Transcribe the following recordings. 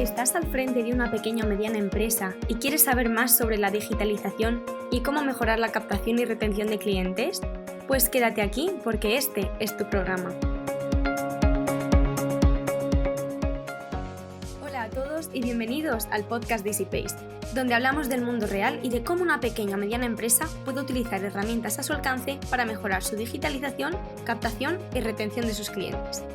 ¿Estás al frente de una pequeña o mediana empresa y quieres saber más sobre la digitalización y cómo mejorar la captación y retención de clientes? Pues quédate aquí porque este es tu programa. Hola a todos y bienvenidos al podcast de EasyPace, donde hablamos del mundo real y de cómo una pequeña o mediana empresa puede utilizar herramientas a su alcance para mejorar su digitalización, captación y retención de sus clientes.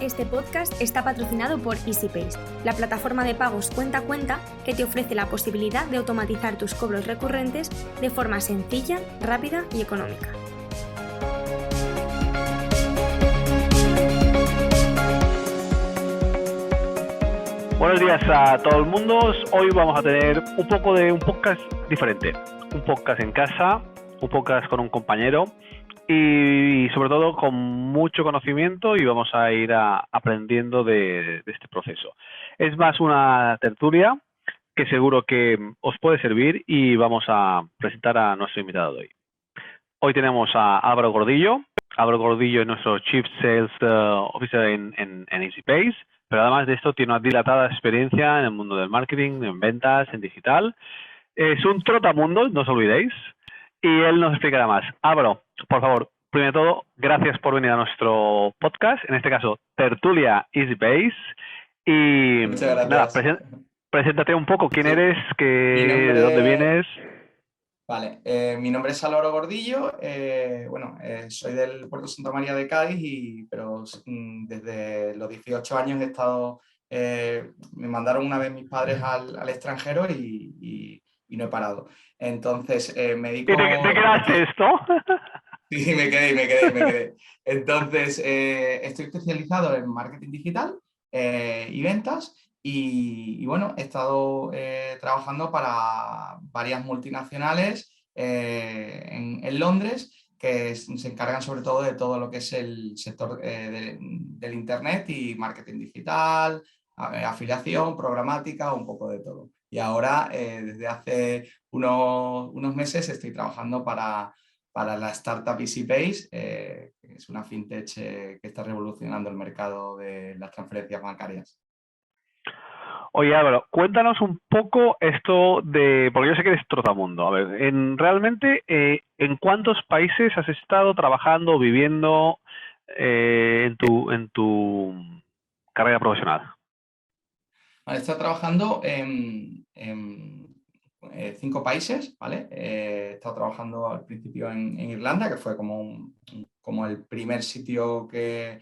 Este podcast está patrocinado por EasyPace, la plataforma de pagos cuenta a cuenta que te ofrece la posibilidad de automatizar tus cobros recurrentes de forma sencilla, rápida y económica. Buenos días a todo el mundo. Hoy vamos a tener un poco de un podcast diferente. Un podcast en casa, un podcast con un compañero y sobre todo con mucho conocimiento y vamos a ir aprendiendo de este proceso. Es más una tertulia que seguro que os puede servir y vamos a presentar a nuestro invitado de hoy. Hoy tenemos a Álvaro Gordillo. Álvaro Gordillo es nuestro Chief Sales Officer en EasyPace, pero además de esto tiene una dilatada experiencia en el mundo del marketing, en ventas, en digital. Es un trotamundos, no os olvidéis, y él nos explicará más. Álvaro, por favor, primero de todo, gracias por venir a nuestro podcast, en este caso, Tertulia EasyPace. Y muchas nada, gracias. preséntate un poco, quién eres, Mi de dónde vienes. Vale, mi nombre es Álvaro Gordillo, soy del puerto de Santa María de Cádiz, pero desde los 18 años he estado, me mandaron una vez mis padres al extranjero y no he parado. Entonces me dedico... ¿Y te quedaste esto? Sí, me quedé. Entonces estoy especializado en marketing digital y ventas. Y bueno, he estado trabajando para varias multinacionales en Londres que se encargan sobre todo de todo lo que es el sector del Internet y marketing digital, afiliación, programática, un poco de todo. Y ahora, desde hace unos meses, estoy trabajando para la startup EasyPace, que es una fintech que está revolucionando el mercado de las transferencias bancarias. Oye, Álvaro, cuéntanos un poco esto porque yo sé que eres trotamundo. A ver, realmente, ¿en cuántos países has estado trabajando, viviendo en tu carrera profesional? Vale, he estado trabajando en 5 países, ¿vale? He estado trabajando al principio en Irlanda, que fue como el primer sitio que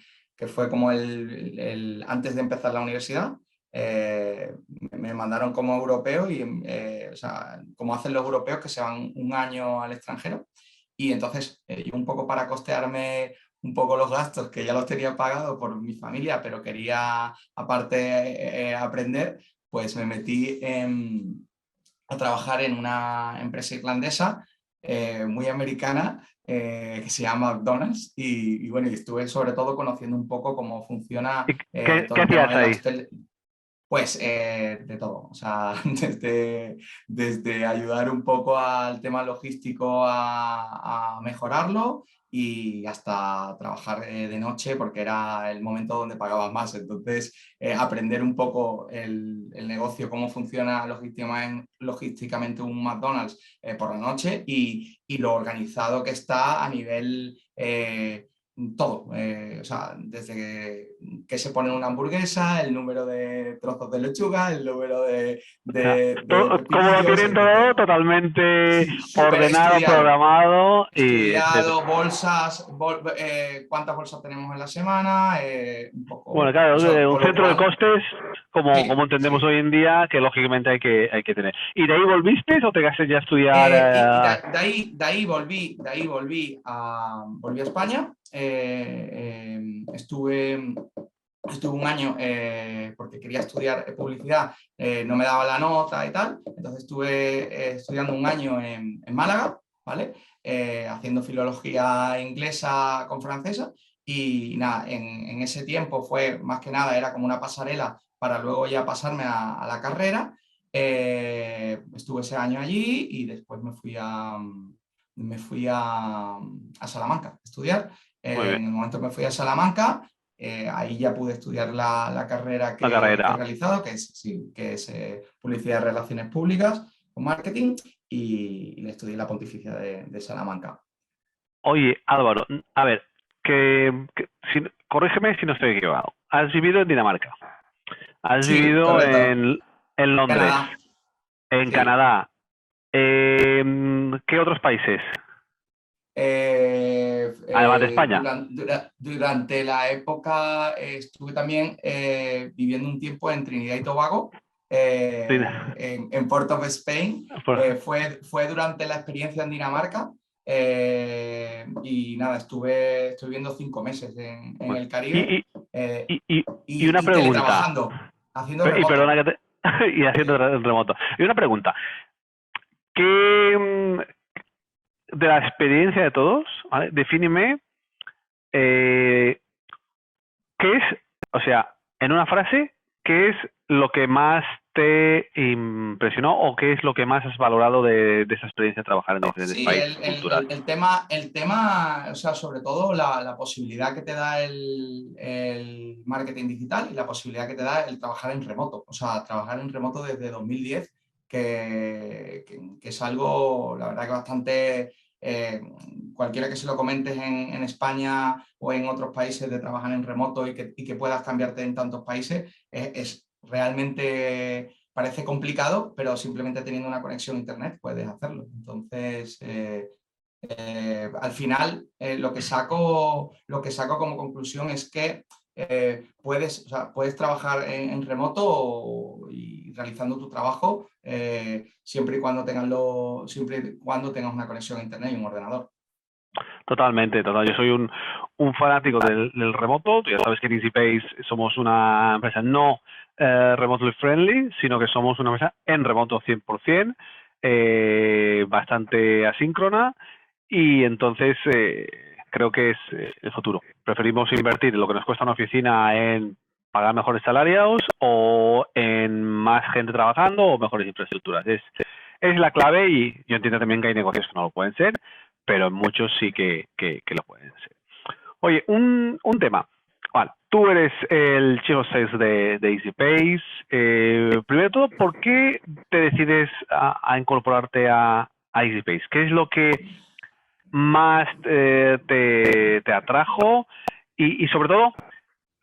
fue como antes de empezar la universidad. Me mandaron como europeo o sea, como hacen los europeos que se van un año al extranjero. Y entonces yo un poco para costearme un poco los gastos que ya los tenía pagados por mi familia, pero quería aparte aprender, pues me metí a trabajar en una empresa irlandesa muy americana que se llama McDonald's y bueno, y estuve sobre todo conociendo un poco cómo funciona ¿Y todo qué el tema hacías de la ahí? hostel. Pues de todo, o sea, desde ayudar un poco al tema logístico a mejorarlo y hasta trabajar de noche porque era el momento donde pagaba más. Entonces, aprender un poco el negocio, cómo funciona logísticamente un McDonald's por la noche y lo organizado que está a nivel... todo, o sea, desde que se pone una hamburguesa, el número de trozos de lechuga, el número de O sea, como lo pepinillos, tienen todo totalmente sí, súper ordenado, estudiado. programado y etcétera. Estudiado, bolsas, cuántas bolsas tenemos en la semana, un Bueno, poco claro, eso, un con lo centro de cual, costes como sí, entendemos sí. hoy en día, que lógicamente hay que tener. ¿Y de ahí volviste o te quedaste ya a estudiar? De ahí volví a España. Estuve un año porque quería estudiar publicidad, no me daba la nota y tal, entonces estuve estudiando un año en Málaga, ¿vale? Haciendo filología inglesa con francesa y nada, en ese tiempo fue más que nada, era como una pasarela para luego ya pasarme a la carrera. Estuve ese año allí y después me fui a Salamanca a estudiar. Muy bien. En el momento me fui a Salamanca ahí ya pude estudiar la carrera que La he carrera. realizado, que es, sí, que es Publicidad y Relaciones Públicas o Marketing, y le estudié en la Pontificia de Salamanca. Oye, Álvaro, a ver, corrígeme si no estoy equivocado. Has vivido en Dinamarca, has Sí, vivido correcto. en Londres, Canadá, en sí. Canadá. ¿Qué otros países? Además de España. Durante la época estuve también viviendo un tiempo en Trinidad y Tobago, Sí, en Port of Spain. por- Fue durante la experiencia en Dinamarca, y nada, estuve viviendo 5 meses en el y, Caribe, y, eh, y una y pregunta, teletrabajando, haciendo y perdona remoto. que te... y haciendo Sí. remoto. Y una pregunta, ¿qué de la experiencia de todos, ¿vale? Defíneme eh, qué es, o sea, en una frase, qué es lo que más te impresionó o qué es lo que más has valorado de esa experiencia de trabajar en diferentes Sí, países o culturas. el tema, o sea, sobre todo la posibilidad que te da el marketing digital y la posibilidad que te da el trabajar en remoto. O sea, trabajar en remoto desde 2010, que es algo, la verdad, que bastante, cualquiera que se lo comentes en España o en otros países de trabajar en remoto y que puedas cambiarte en tantos países, es realmente... Parece complicado, pero simplemente teniendo una conexión a internet puedes hacerlo. Entonces, al final, lo que saco como conclusión es que puedes, o sea, puedes trabajar en remoto y realizando tu trabajo, siempre y cuando tengas una conexión a internet y un ordenador. Totalmente, total. Yo soy un fanático del remoto. Tú ya sabes que en EasyPace somos una empresa no remotely friendly, sino que somos una empresa en remoto 100%, bastante asíncrona y entonces creo que es el futuro. Preferimos invertir lo que nos cuesta una oficina en pagar mejores salarios o en más gente trabajando o mejores infraestructuras. Es la clave y yo entiendo también que hay negocios que no lo pueden ser, pero en muchos sí que lo pueden ser. Oye, un tema. Vale, tú eres el Chief of Sales de EasyPace. Primero de todo, ¿por qué te decides a incorporarte a EasyPace? ¿Qué es lo que más te atrajo? Y sobre todo,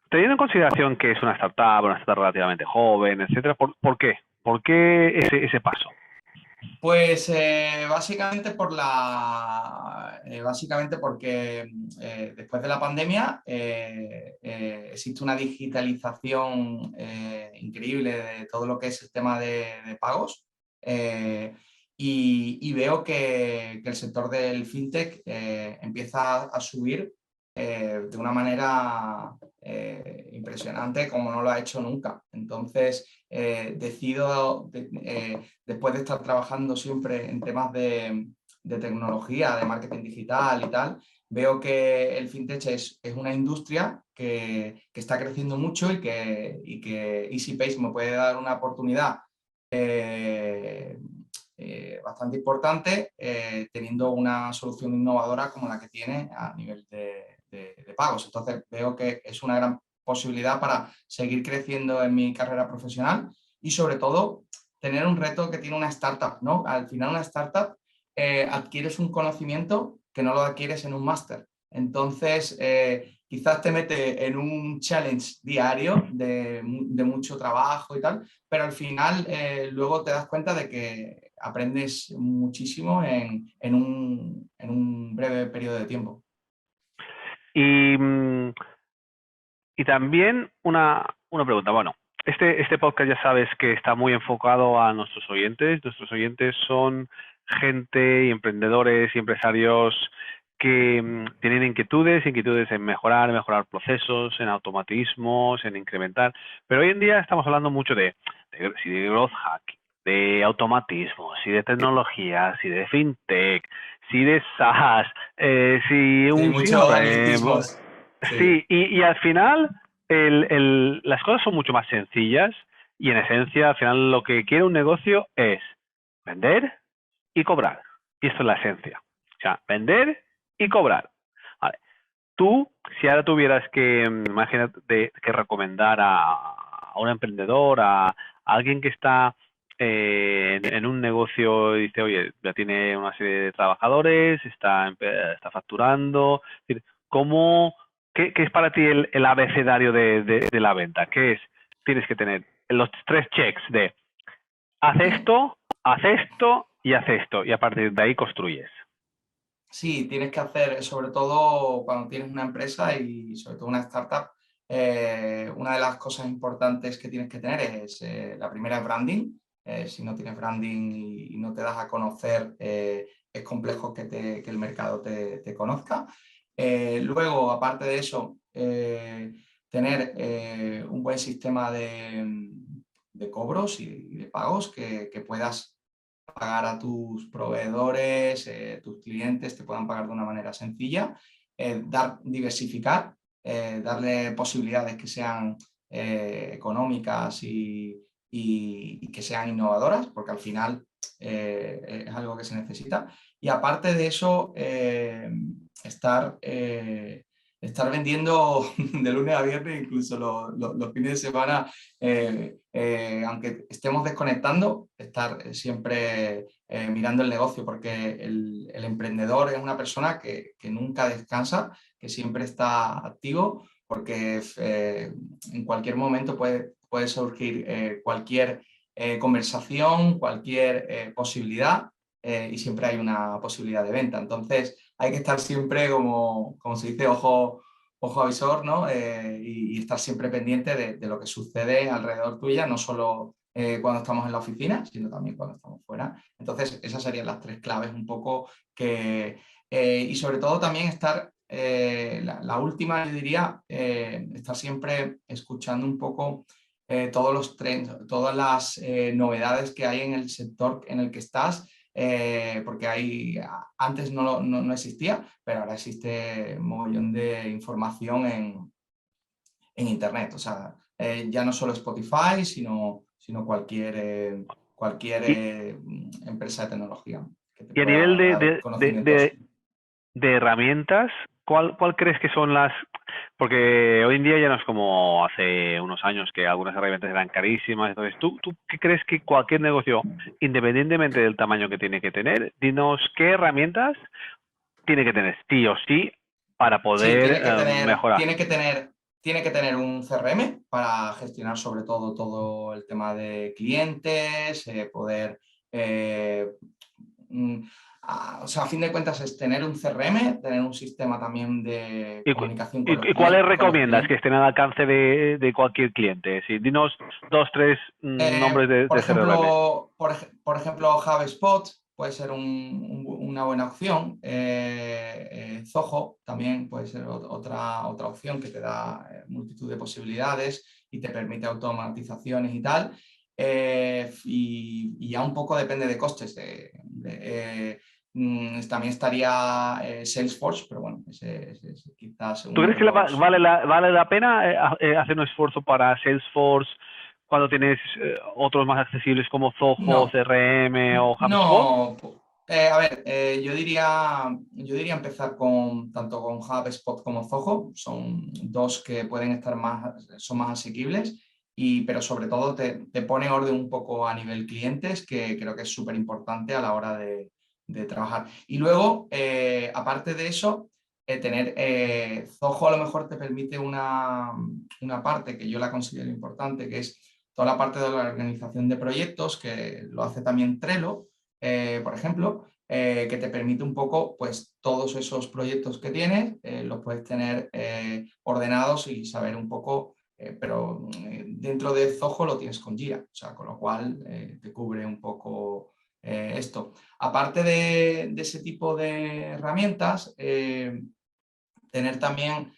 teniendo en consideración que es una startup relativamente joven, etcétera, ¿por qué? ¿Por qué ese paso? Pues básicamente porque después de la pandemia existe una digitalización increíble de todo lo que es el tema de pagos, y veo que el sector del fintech empieza a subir de una manera impresionante como no lo ha hecho nunca. Entonces decido, después de estar trabajando siempre en temas de tecnología, de marketing digital y tal, veo que el fintech es una industria que está creciendo mucho y que EasyPace me puede dar una oportunidad eh, bastante importante, teniendo una solución innovadora como la que tiene a nivel de pagos. Entonces veo que es una gran posibilidad para seguir creciendo en mi carrera profesional y sobre todo tener un reto que tiene una startup, ¿no? Al final una startup adquieres un conocimiento que no lo adquieres en un máster. Entonces, quizás te mete en un challenge diario de mucho trabajo y tal, pero al final luego te das cuenta de que aprendes muchísimo en un breve periodo de tiempo. Y, y también una pregunta. Bueno, este podcast ya sabes que está muy enfocado a nuestros oyentes. Nuestros oyentes son gente y emprendedores y empresarios que tienen inquietudes en mejorar procesos, en automatismos, en incrementar. Pero hoy en día estamos hablando mucho si de growth hacking, de automatismos, si de tecnologías, si de fintech, si de SaaS, si Sí, un muchos CRM. anglicismos. Sí. Sí, y al final las cosas son mucho más sencillas y en esencia al final lo que quiere un negocio es vender y cobrar. Y esto es la esencia. O sea, vender y cobrar. Vale. Tú, si ahora tuvieras que, imagínate, que recomendar a un emprendedor, a alguien que está en un negocio y dice, oye, ya tiene una serie de trabajadores, está facturando, es decir, qué es para ti el abecedario de la venta? ¿Qué es? Tienes que tener los 3 checks de haz esto y haz esto, y a partir de ahí construyes. Sí, tienes que hacer, sobre todo cuando tienes una empresa y sobre todo una startup, una de las cosas importantes que tienes que tener es, la primera es branding. Si no tienes branding y no te das a conocer, es complejo que el mercado te conozca. Luego, aparte de eso, tener un buen sistema de cobros y de pagos que puedas pagar a tus proveedores, tus clientes te puedan pagar de una manera sencilla, diversificar, darle posibilidades que sean económicas y que sean innovadoras, porque al final es algo que se necesita. Y aparte de eso, estar vendiendo de lunes a viernes, incluso los fines de semana, aunque estemos desconectando, estar siempre mirando el negocio, porque el emprendedor es una persona que nunca descansa, que siempre está activo, porque en cualquier momento puede surgir cualquier conversación, cualquier posibilidad, y siempre hay una posibilidad de venta. Entonces hay que estar siempre, como se dice, ojo avisor, ¿no? Y estar siempre pendiente de lo que sucede alrededor tuya, no solo cuando estamos en la oficina, sino también cuando estamos fuera. Entonces, esas serían las 3 claves un poco y sobre todo también estar, la última, yo diría, estar siempre escuchando un poco todos los trends, todas las novedades que hay en el sector en el que estás, porque antes no existía, pero ahora existe un montón de información en Internet. O sea, ya no solo Spotify, sino cualquier Y, empresa de tecnología que te y a nivel pueda dar conocimientos. de herramientas, ¿cuál crees que son las? Porque hoy en día ya no es como hace unos años que algunas herramientas eran carísimas. Entonces, ¿tú qué crees que cualquier negocio, independientemente del tamaño que tiene que tener, dinos qué herramientas tiene que tener sí o sí para Sí, poder mejorar? tiene que tener un CRM para gestionar sobre todo el tema de clientes, poder... mm, o sea, a fin de cuentas es tener un CRM, tener un sistema también de ¿Y, comunicación con los, y cuáles con los recomiendas que clientes. estén al alcance de cualquier cliente? Sí, dinos 2, 3 nombres Por de CRM. ejemplo, por ejemplo, HubSpot puede ser una buena opción. Zoho también puede ser otra opción que te da multitud de posibilidades y te permite automatizaciones y tal. Y ya un poco depende de costes. También estaría Salesforce, pero bueno, ese quizás ¿Tú uno crees de que los... vale la pena hacer un esfuerzo para Salesforce cuando tienes otros más accesibles como Zoho, No, CRM o HubSpot? no, a ver, yo diría empezar tanto con HubSpot como Zoho, son dos que pueden estar son más asequibles, pero sobre todo te pone orden un poco a nivel clientes, que creo que es súper importante a la hora de trabajar. Y luego, aparte de eso, tener Zoho a lo mejor te permite una parte que yo la considero importante, que es toda la parte de la organización de proyectos, que lo hace también Trello, por ejemplo, que te permite un poco, pues todos esos proyectos que tienes, los puedes tener ordenados y saber un poco, pero dentro de Zoho lo tienes con Jira, o sea, con lo cual te cubre un poco esto. Aparte de ese tipo de herramientas, tener también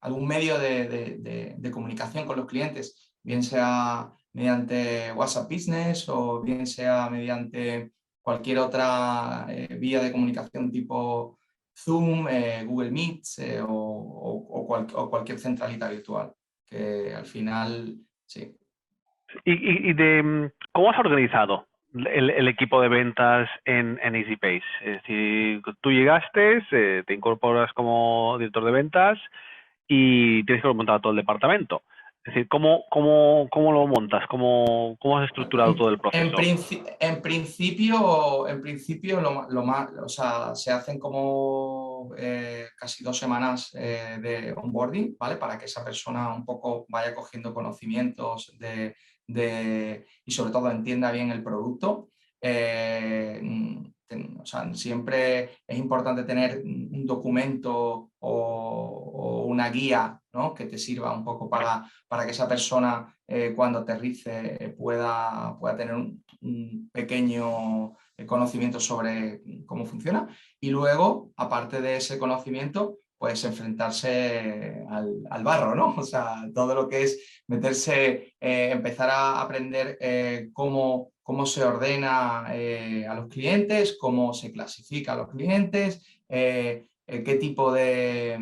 algún medio de comunicación con los clientes, bien sea mediante WhatsApp Business o bien sea mediante cualquier otra vía de comunicación tipo Zoom, Google Meets, o cualquier centralita virtual, que al final, sí. ¿Cómo has organizado el equipo de ventas en EasyPace? Es decir, tú llegaste, te incorporas como director de ventas y tienes que montar todo el departamento. Es decir, ¿cómo lo montas? ¿Cómo has estructurado todo el proceso? En principio lo más, o sea, se hacen como casi 2 semanas de onboarding, ¿vale? Para que esa persona un poco vaya cogiendo conocimientos y sobre todo entienda bien el producto. O sea, siempre es importante tener un documento o una guía, ¿no? Que te sirva un poco para que esa persona cuando aterrice pueda tener un pequeño conocimiento sobre cómo funciona y luego, aparte de ese conocimiento, pues enfrentarse al barro, ¿no? O sea, todo lo que es meterse, empezar a aprender cómo se ordena a los clientes, cómo se clasifica a los clientes, qué tipo de,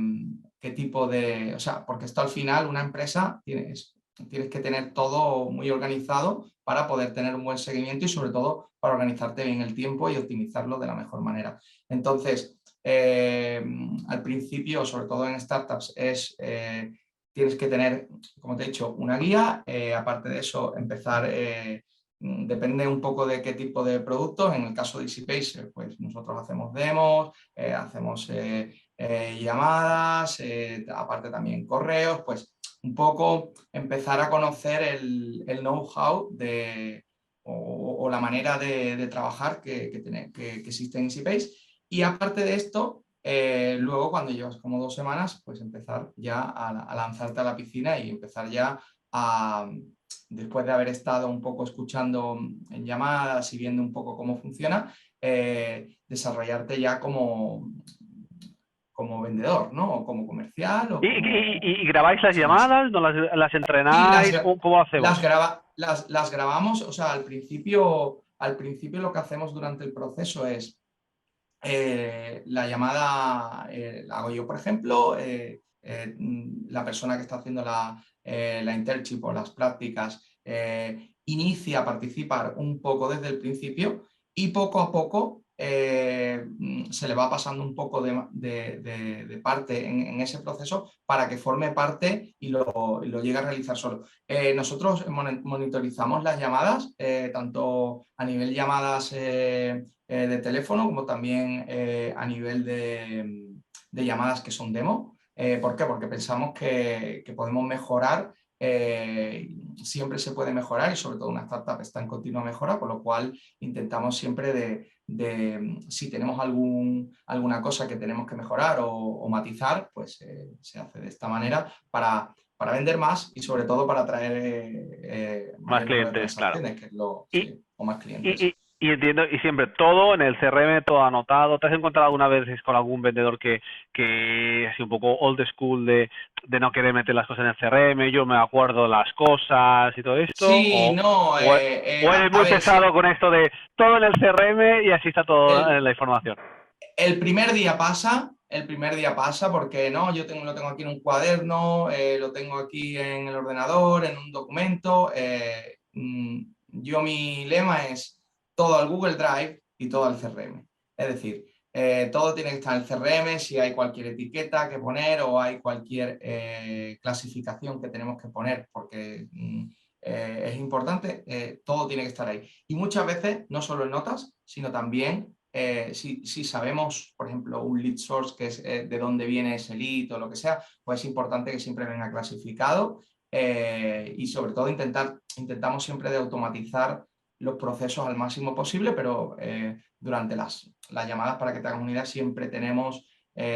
o sea, porque esto al final una empresa tienes que tener todo muy organizado para poder tener un buen seguimiento y sobre todo para organizarte bien el tiempo y optimizarlo de la mejor manera. Entonces, al principio, sobre todo en startups, tienes que tener, como te he dicho, una guía. Aparte de eso, empezar, depende un poco de qué tipo de productos. En el caso de EasyPace, pues nosotros hacemos demos, hacemos llamadas, aparte también correos, pues un poco empezar a conocer el know-how o la manera de trabajar que existe en EasyPace. Y aparte de esto, luego cuando llevas como 2 semanas, pues empezar ya a lanzarte a la piscina y empezar ya después de haber estado un poco escuchando en llamadas y viendo un poco cómo funciona, desarrollarte ya como vendedor, ¿no? O como comercial o como ¿Y grabáis las más. llamadas? ¿No las Y entrenáis? ¿Cómo hacemos? las grabamos, o sea, al principio lo que hacemos durante el proceso es la llamada la hago yo, por ejemplo, la persona que está haciendo la internship o las prácticas inicia a participar un poco desde el principio y poco a poco se le va pasando un poco de parte en ese proceso para que forme parte y lo llegue a realizar solo. Nosotros monitorizamos las llamadas, tanto a nivel llamadas de teléfono como también a nivel de llamadas que son demo. ¿Por qué? Porque pensamos que podemos mejorar, siempre se puede mejorar y sobre todo una startup está en continua mejora, con lo cual intentamos siempre si tenemos alguna cosa que tenemos que mejorar o matizar, pues se hace de esta manera para vender más y sobre todo para atraer Más mayor número de clientes, claro. transacciones, que es Y, sí, o más clientes. y entiendo, y siempre todo en el CRM, todo anotado. ¿Te has encontrado alguna vez con algún vendedor que ha sido un poco old school de no querer meter las cosas en el CRM? Yo me acuerdo de las cosas y todo esto. Sí, no, O eres a muy ver, sí, pesado con esto de todo en el CRM y así está todo en el, la información. el primer día pasa porque no, lo tengo aquí en un cuaderno, lo tengo aquí en el ordenador, en un documento. Mi lema es todo al Google Drive y todo al CRM. Es decir, todo tiene que estar en el CRM, si hay cualquier etiqueta que poner o hay cualquier clasificación que tenemos que poner, porque es importante, todo tiene que estar ahí. Y muchas veces, no solo en notas, sino también si sabemos, por ejemplo, un lead source, que es de dónde viene ese lead o lo que sea, pues es importante que siempre venga clasificado y sobre todo intentamos siempre de automatizar los procesos al máximo posible, pero durante las llamadas, para que te hagas una idea, siempre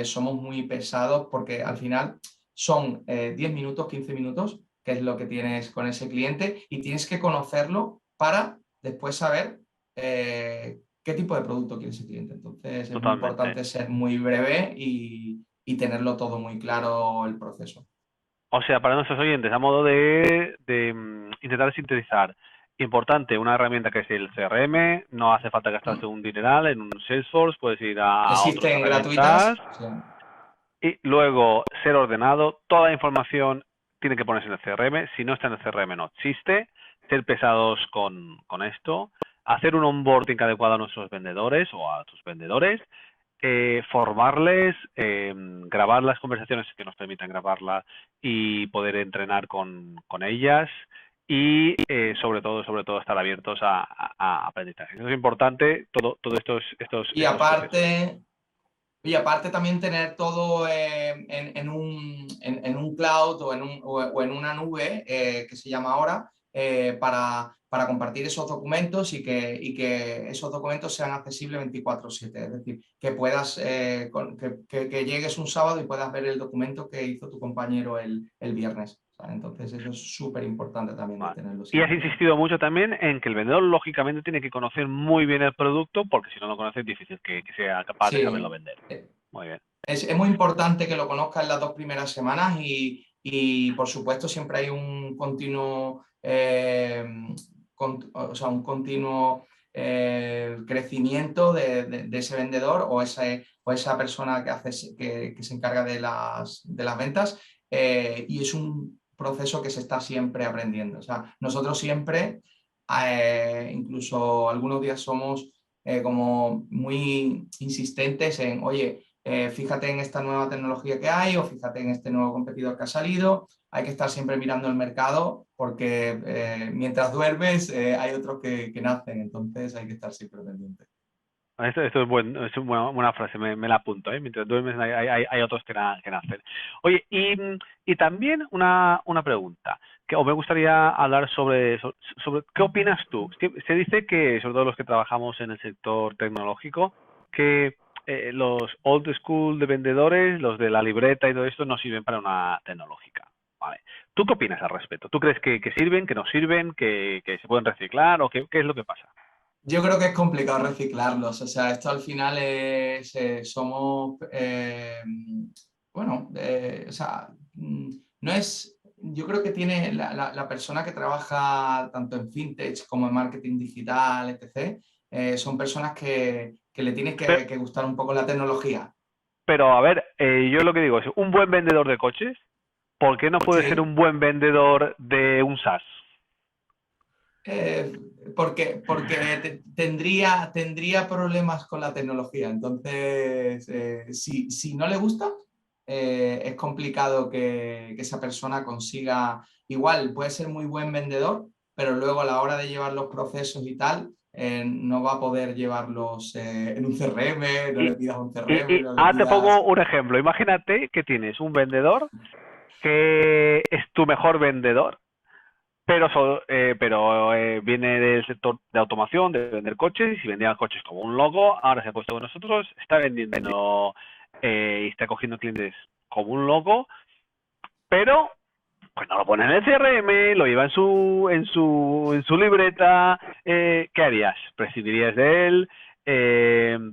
somos muy pesados porque al final son 10 minutos, 15 minutos, que es lo que tienes con ese cliente y tienes que conocerlo para después saber qué tipo de producto quiere ese cliente. Entonces es muy Totalmente. importante ser muy breve y tenerlo todo muy claro el proceso. O sea, para nuestros oyentes, a modo de intentar sintetizar, importante, una herramienta que es el CRM, no hace falta gastarse un dineral en un Salesforce, puedes ir a otras Existen herramientas. gratuitas. Sí. Y luego, ser ordenado, toda la información tiene que ponerse en el CRM, si no está en el CRM no existe, ser pesados con esto, hacer un onboarding adecuado a nuestros vendedores o a tus vendedores, formarles, grabar las conversaciones que nos permitan grabarlas y poder entrenar con ellas y sobre todo estar abiertos a aprendizaje. Eso es importante, todo estos y aparte también tener todo en un cloud o en una nube que se llama ahora para compartir esos documentos y que esos documentos sean accesibles 24/7. Es decir, que puedas que llegues un sábado y puedas ver el documento que hizo tu compañero el viernes. Entonces eso es súper importante también de tenerlo siempre. Y has siempre. insistido mucho también en que el vendedor lógicamente tiene que conocer muy bien el producto, porque si no lo conoce es difícil que sea capaz de saberlo vender. Muy bien. Es muy importante que lo conozcas en las 2 primeras semanas y por supuesto siempre hay un continuo un continuo crecimiento de ese vendedor o esa persona que se encarga de las ventas y es un proceso que se está siempre aprendiendo. O sea, nosotros siempre, incluso algunos días somos como muy insistentes en, oye, fíjate en esta nueva tecnología que hay o fíjate en este nuevo competidor que ha salido. Hay que estar siempre mirando el mercado porque mientras duermes hay otros que nacen, entonces hay que estar siempre pendiente. Esto es buena frase, me la apunto, ¿eh? Mientras duermes hay otros que nacen. Oye, y también una pregunta, o me gustaría hablar sobre ¿qué opinas tú? Se dice que, sobre todo los que trabajamos en el sector tecnológico, que los old school de vendedores, los de la libreta y todo esto, no sirven para una tecnológica. Vale. ¿Tú qué opinas al respecto? ¿Tú crees que sirven, que no sirven, que se pueden reciclar o qué es lo que pasa? Yo creo que es complicado reciclarlos. O sea, esto al final somos, o sea, no es, yo creo que tiene la persona que trabaja tanto en fintech como en marketing digital, etc., son personas que le tienes que gustar un poco la tecnología. Pero a ver, yo lo que digo es, un buen vendedor de coches, ¿por qué no puede ser un buen vendedor de un SaaS? Porque tendría problemas con la tecnología. Entonces, si no le gusta, es complicado que esa persona consiga. Igual puede ser muy buen vendedor, pero luego a la hora de llevar los procesos y tal, no va a poder llevarlos en un CRM, no le pidas un CRM. Te pongo un ejemplo. Imagínate que tienes un vendedor que es tu mejor vendedor, pero viene del sector de automoción, de vender coches, y vendía coches como un loco, ahora se ha puesto con nosotros, está vendiendo y está cogiendo clientes como un loco, pero pues no lo pone en el CRM, lo lleva en su libreta. ¿Qué harías? ¿Prescindirías de él?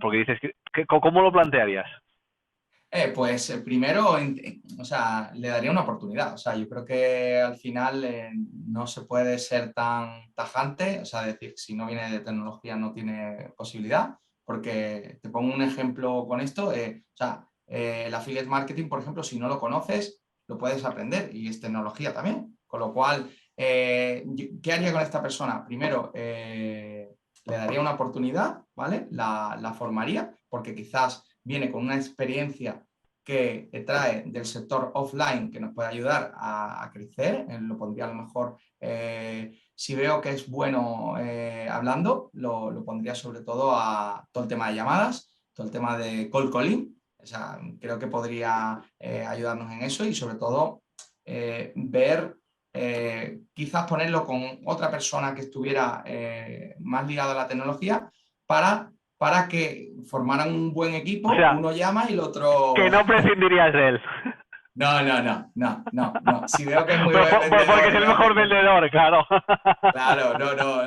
Porque dices ¿cómo lo plantearías? Pues primero, o sea, le daría una oportunidad. O sea, yo creo que al final no se puede ser tan tajante, o sea, decir, si no viene de tecnología no tiene posibilidad, porque te pongo un ejemplo con esto. O sea, el affiliate marketing, por ejemplo, si no lo conoces, lo puedes aprender y es tecnología también. Con lo cual, ¿qué haría con esta persona? Primero, le daría una oportunidad, ¿vale? La formaría, porque quizás viene con una experiencia que trae del sector offline que nos puede ayudar a crecer. Lo pondría a lo mejor, si veo que es bueno hablando, lo pondría sobre todo a todo el tema de llamadas, todo el tema de cold calling. O sea, creo que podría ayudarnos en eso y sobre todo ver, quizás ponerlo con otra persona que estuviera más ligada a la tecnología para que formaran un buen equipo. O sea, uno llama y el otro... Que no prescindirías de él. No. Si veo que es muy buen vendedor... Porque es el mejor vendedor, claro. Claro, no.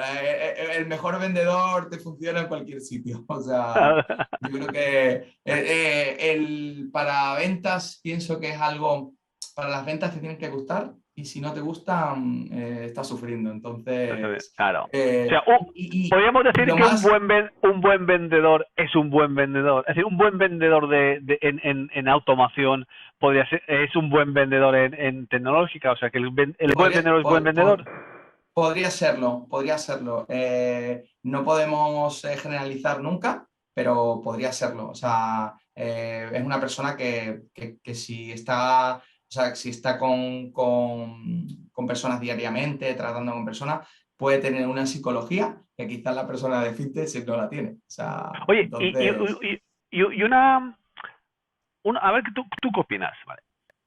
El mejor vendedor te funciona en cualquier sitio. O sea, yo creo que para ventas pienso que es algo... Para las ventas te tienen que gustar y si no te gustan, estás sufriendo. Entonces... Claro. O sea, podríamos decir que un buen vendedor es un buen vendedor. Es decir, un buen vendedor en automación podría ser, es un buen vendedor en tecnológica. O sea, que el buen vendedor es buen vendedor. Podría serlo, podría serlo. No podemos generalizar nunca, pero podría serlo. O sea, es una persona que si está, o sea, si está con personas diariamente, tratando con personas, puede tener una psicología que quizás la persona de fitness no la tiene. O sea, Oye, entonces, y a ver, ¿tú qué opinas? Vale.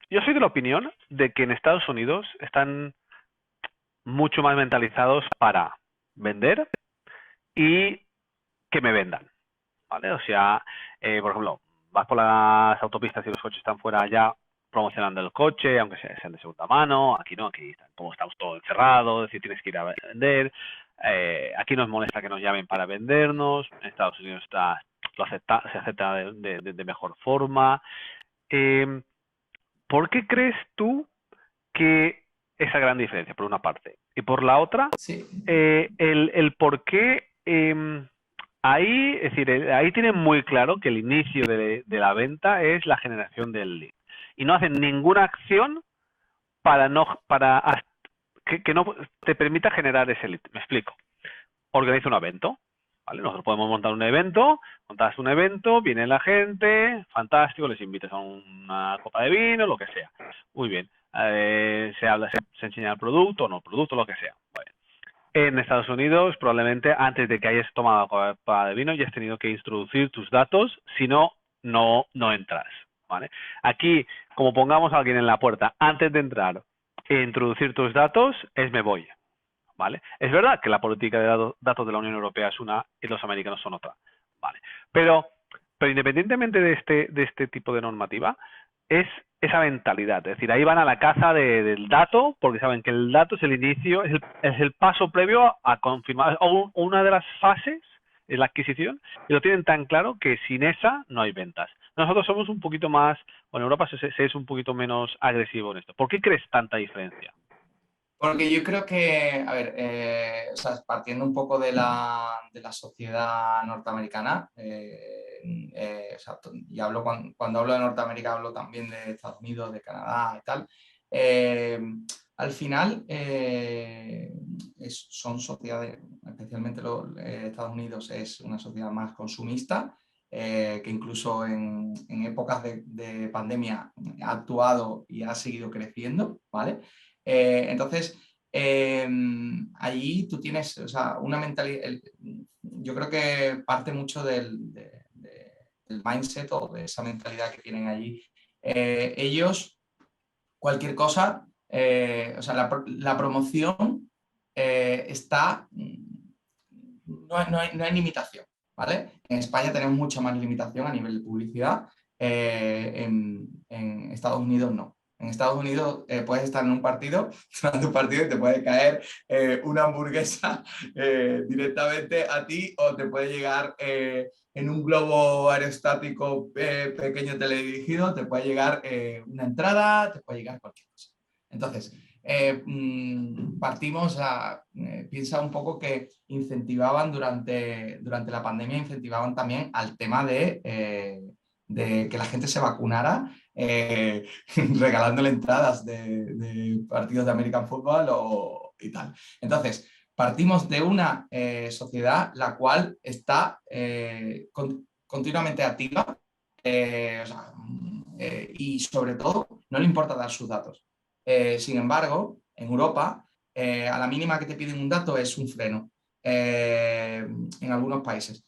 Yo soy de la opinión de que en Estados Unidos están mucho más mentalizados para vender y que me vendan, ¿vale? O sea, por ejemplo, vas por las autopistas y los coches están fuera ya promocionando el coche, aunque sean de segunda mano. Aquí no, aquí como estamos todos encerrados, es decir, tienes que ir a vender. Aquí nos molesta que nos llamen para vendernos. En Estados Unidos se acepta de mejor forma. Eh, ¿Por qué crees tú que esa gran diferencia, por una parte? Y por la otra, sí. el por qué ahí, es decir, ahí tienen muy claro que el inicio de la venta es la generación del lead. Y no hacen ninguna acción para que no te permita generar ese lead. Me explico. Organiza un evento, ¿vale? Nosotros podemos montar un evento, montas un evento, viene la gente, fantástico, les invitas a una copa de vino, lo que sea. Muy bien. Se habla, se enseña el producto, o no el producto, lo que sea. Vale. En Estados Unidos, probablemente antes de que hayas tomado la copa de vino, ya has tenido que introducir tus datos, si no, no entras. ¿Vale? Aquí, como pongamos a alguien en la puerta, antes de entrar e introducir tus datos, me voy. ¿Vale? Es verdad que la política de datos de la Unión Europea es una y los americanos son otra. ¿Vale? Pero independientemente de este tipo de normativa, es esa mentalidad. Es decir, ahí van a la caza del dato porque saben que el dato es el inicio, es el paso previo a confirmar, o una de las fases es la adquisición, y lo tienen tan claro que sin esa no hay ventas. Nosotros somos un poquito más, bueno, Europa se es un poquito menos agresivo en esto. ¿Por qué crees tanta diferencia? Porque yo creo que, a ver, o sea, partiendo un poco de la sociedad norteamericana, o sea, y hablo cuando hablo de Norteamérica hablo también de Estados Unidos, de Canadá y tal, eh, al final son sociedades, especialmente Estados Unidos es una sociedad más consumista, que incluso en épocas de pandemia ha actuado y ha seguido creciendo, ¿vale? Entonces, allí tú tienes, o sea, una mentalidad, yo creo que parte mucho del mindset o de esa mentalidad que tienen allí. Ellos, cualquier cosa, o sea, la promoción está, no hay limitación, ¿vale? En España tenemos mucha más limitación a nivel de publicidad, en Estados Unidos no. En Estados Unidos puedes estar en un partido, durante un partido y te puede caer una hamburguesa directamente a ti o te puede llegar en un globo aerostático pequeño teledirigido, te puede llegar una entrada, te puede llegar cualquier cosa. Entonces, partimos piensa un poco que incentivaban durante la pandemia, incentivaban también al tema de que la gente se vacunara, regalándole entradas de partidos de American Football y tal. Entonces, partimos de una sociedad la cual está continuamente activa, y sobre todo no le importa dar sus datos. Sin embargo, en Europa, a la mínima que te piden un dato es un freno, en algunos países.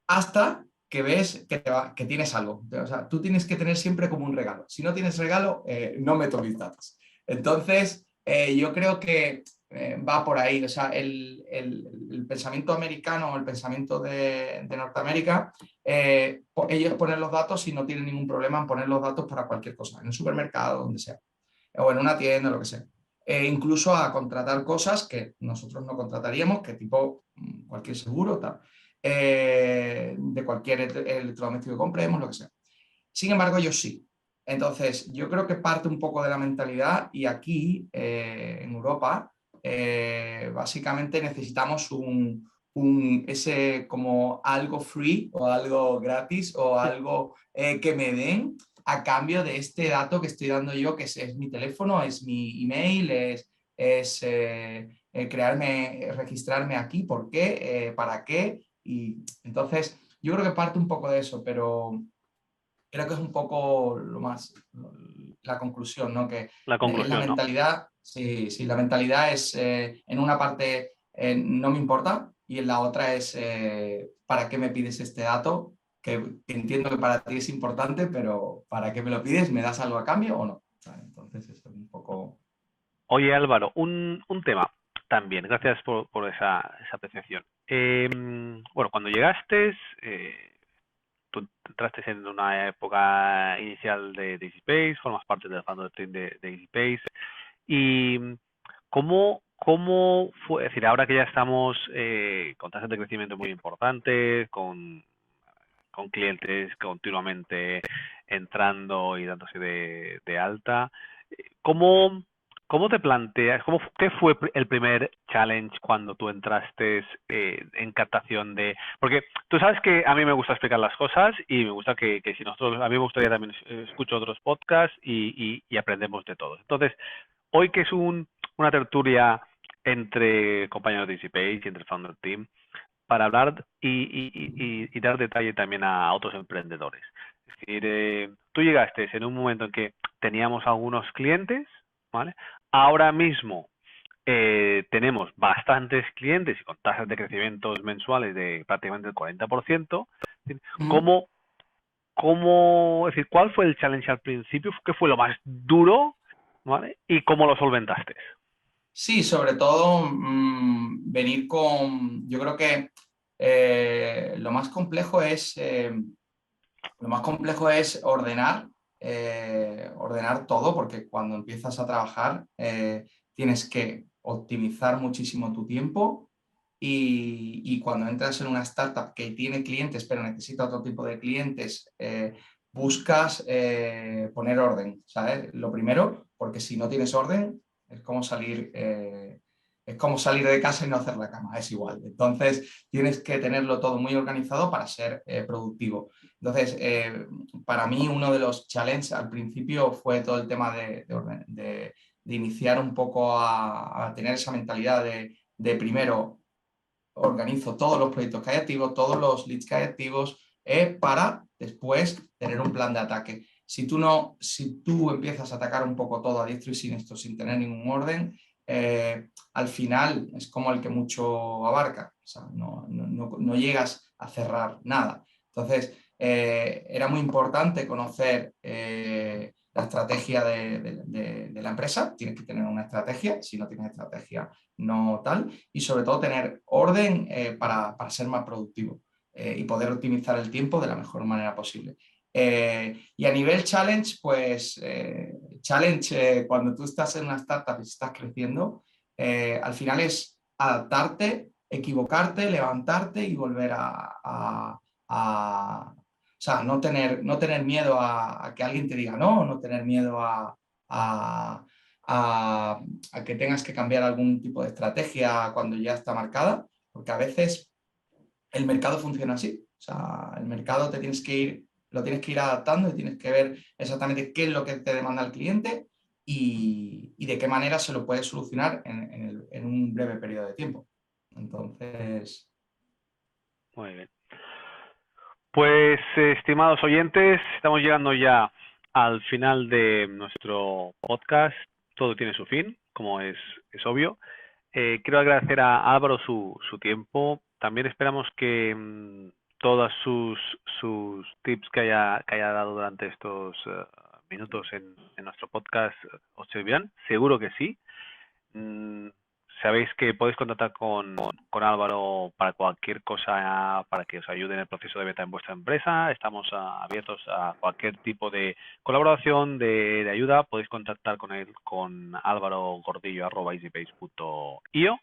Hasta que ves que tienes algo. O sea, tú tienes que tener siempre como un regalo. Si no tienes regalo, no meto mis datos. Entonces, yo creo que va por ahí. O sea, el pensamiento americano o el pensamiento de Norteamérica, ellos ponen los datos y no tienen ningún problema en poner los datos para cualquier cosa, en el supermercado, donde sea, o en una tienda, lo que sea. Incluso a contratar cosas que nosotros no contrataríamos, que tipo cualquier seguro, tal, de cualquier electrodoméstico que compremos, lo que sea. Sin embargo, yo sí. Entonces, yo creo que parte un poco de la mentalidad y aquí, en Europa, básicamente necesitamos ese como algo free o algo gratis o algo que me den a cambio de este dato que estoy dando yo, que es mi teléfono, es mi email, es registrarme aquí, ¿por qué? ¿Para qué? Y entonces yo creo que parte un poco de eso, pero creo que es un poco la conclusión, ¿no? Que La es la conclusión, ¿no? mentalidad, sí, la mentalidad es, en una parte no me importa y en la otra es, ¿para qué me pides este dato? Que entiendo que para ti es importante, pero ¿para qué me lo pides? ¿Me das algo a cambio o no? ¿Sabes? Entonces eso es un poco... Oye Álvaro, un tema también, gracias por esa apreciación. Bueno, cuando llegaste, tú entraste en una época inicial de EasyPace, formas parte del founder team de EasyPace. ¿Y cómo fue? Es decir, ahora que ya estamos con tasas de crecimiento muy importantes, con clientes continuamente entrando y dándose de alta, ¿cómo, cómo te planteas, qué fue el primer challenge cuando tú entraste en captación de... Porque tú sabes que a mí me gusta explicar las cosas y me gusta que si nosotros, a mí me gustaría también escucho otros podcasts y aprendemos de todos. Entonces, hoy que es una tertulia entre compañeros de EasyPage y entre el Founder Team, para hablar y dar detalle también a otros emprendedores. Es decir, tú llegaste en un momento en que teníamos algunos clientes, ¿vale? Ahora mismo tenemos bastantes clientes y con tasas de crecimiento mensuales de prácticamente el 40%. ¿Cómo, es decir, cuál fue el challenge al principio? ¿Qué fue lo más duro? ¿Vale? ¿Y cómo lo solventaste? Sí, sobre todo venir con, yo creo que lo más complejo es ordenar, ordenar todo, porque cuando empiezas a trabajar tienes que optimizar muchísimo tu tiempo y cuando entras en una startup que tiene clientes pero necesita otro tipo de clientes, buscas poner orden, ¿sabes? Lo primero, porque si no tienes orden es como salir de casa y no hacer la cama, es igual. Entonces tienes que tenerlo todo muy organizado para ser productivo. Entonces, para mí uno de los challenges al principio fue todo el tema de iniciar un poco a tener esa mentalidad de primero organizo todos los proyectos que hay activos, todos los leads que hay activos, para después tener un plan de ataque. Si tú empiezas a atacar un poco todo a diestro y siniestro sin tener ningún orden, al final es como el que mucho abarca, o sea, no llegas a cerrar nada. Entonces, era muy importante conocer la estrategia de la empresa. Tienes que tener una estrategia, si no tienes estrategia no tal, y sobre todo tener orden para ser más productivo y poder optimizar el tiempo de la mejor manera posible. Y a nivel challenge, pues cuando tú estás en una startup y estás creciendo, al final es adaptarte, equivocarte, levantarte y volver o sea, no tener miedo a que alguien te diga no tener miedo a, a que tengas que cambiar algún tipo de estrategia cuando ya está marcada, porque a veces el mercado funciona así. O sea, el mercado lo tienes que ir adaptando y tienes que ver exactamente qué es lo que te demanda el cliente y de qué manera se lo puedes solucionar en un breve periodo de tiempo. Entonces... Muy bien. Pues, estimados oyentes, estamos llegando ya al final de nuestro podcast. Todo tiene su fin, como es obvio. Quiero agradecer a Álvaro su tiempo. También esperamos que todos sus tips que haya dado durante estos minutos en nuestro podcast os sirvan. Seguro que sí. Mm, Sabéis que podéis contactar con Álvaro para cualquier cosa, para que os ayude en el proceso de beta en vuestra empresa. Estamos abiertos a cualquier tipo de colaboración, de ayuda. Podéis contactar con él con alvarogordillo@easypace.io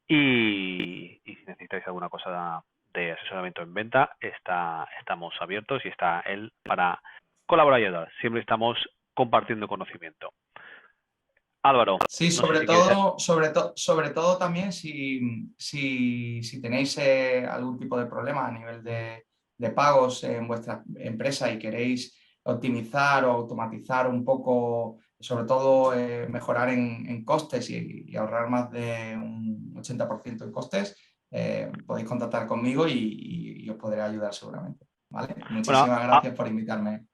y si necesitáis alguna cosa de asesoramiento en venta, estamos abiertos y está él para colaborar y ayudar. Siempre estamos compartiendo conocimiento. Álvaro, Sí, no sé si quieres... sobre todo también si tenéis algún tipo de problema a nivel de pagos en vuestra empresa y queréis optimizar o automatizar un poco sobre todo mejorar en costes y ahorrar más de un 80% en costes, podéis contactar conmigo y os podré ayudar seguramente. ¿Vale? Muchísimas gracias por invitarme.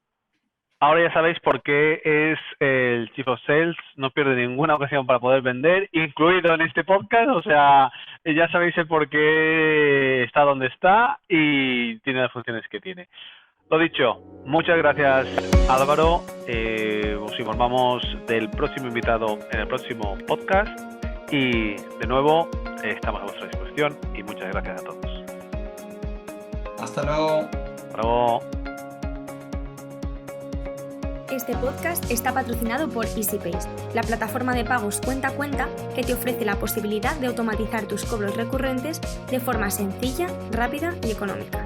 Ahora ya sabéis por qué es el Chief of Sales, no pierde ninguna ocasión para poder vender, incluido en este podcast, o sea, ya sabéis el por qué está donde está y tiene las funciones que tiene. Lo dicho, muchas gracias Álvaro, os informamos del próximo invitado en el próximo podcast y de nuevo estamos a vuestra disposición y muchas gracias a todos. Hasta luego. Hasta luego. Este podcast está patrocinado por EasyPays, la plataforma de pagos cuenta a cuenta que te ofrece la posibilidad de automatizar tus cobros recurrentes de forma sencilla, rápida y económica.